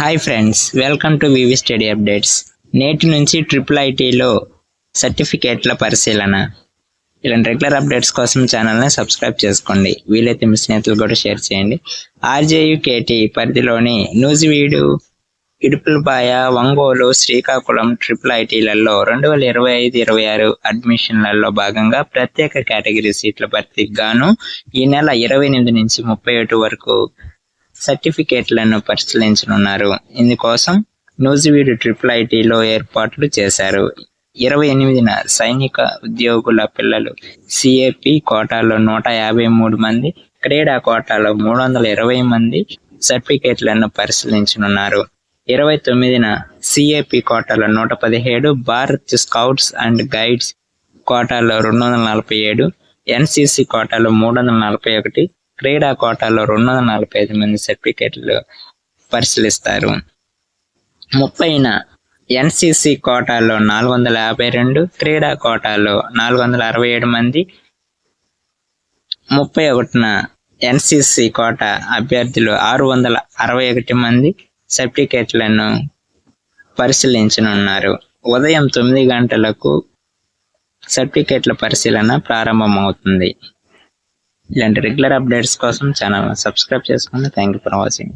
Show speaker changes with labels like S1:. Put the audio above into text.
S1: Hi friends, welcome to VV study updates. నేటి నుంచి triple ఐటీలో సర్టిఫికేట్ల పరిశీలన. ఇలాంటి రెగ్యులర్ అప్డేట్స్ కోసం ఛానల్ని సబ్స్క్రైబ్ చేసుకోండి. వీలైతే మీ స్నేహితులు కూడా షేర్ చేయండి. ఆర్జేయుకేటీ పరిధిలోని నూజివీడు, ఇడుపులపాయ, ఒంగోలు, శ్రీకాకుళం ట్రిపుల్ ఐటీలలో 2025-26 అడ్మిషన్లలో భాగంగా ప్రత్యేక కేటగిరీ సీట్ల భర్తీకి గాను ఈ నెల 28 నుంచి 31 వరకు సర్టిఫికేట్లను పరిశీలించనున్నారు. ఇందుకోసం నూజివీడు ట్రిపుల్ ఐటీలో ఏర్పాట్లు చేశారు. 28న సైనిక ఉద్యోగుల పిల్లలు సిఏపి కోటాలో 153 మంది, క్రీడా కోటాలో 320 మంది సర్టిఫికేట్లను పరిశీలించనున్నారు. 29న సిఏపి కోటాలో 117, భారత్ స్కౌట్స్ అండ్ గైడ్స్ కోటాలో 247, ఎన్సిసి కోటాలో 341, క్రీడా కోటాలో 245 మంది సర్టిఫికేట్లు పరిశీలిస్తారు. 30న ఎన్సిసి కోటాలో 452, క్రీడా కోటాలో 467 మంది, 31న ఎన్సిసి కోటా అభ్యర్థులు 661 మంది సర్టిఫికేట్లను పరిశీలించనున్నారు. ఉదయం 9 గంటలకు సర్టిఫికేట్ల పరిశీలన ప్రారంభమవుతుంది. ఇలాంటి రెగ్యులర్ అప్డేట్స్ కోసం ఛానల్ సబ్స్క్రైబ్ చేసుకోండి. Thank you for watching.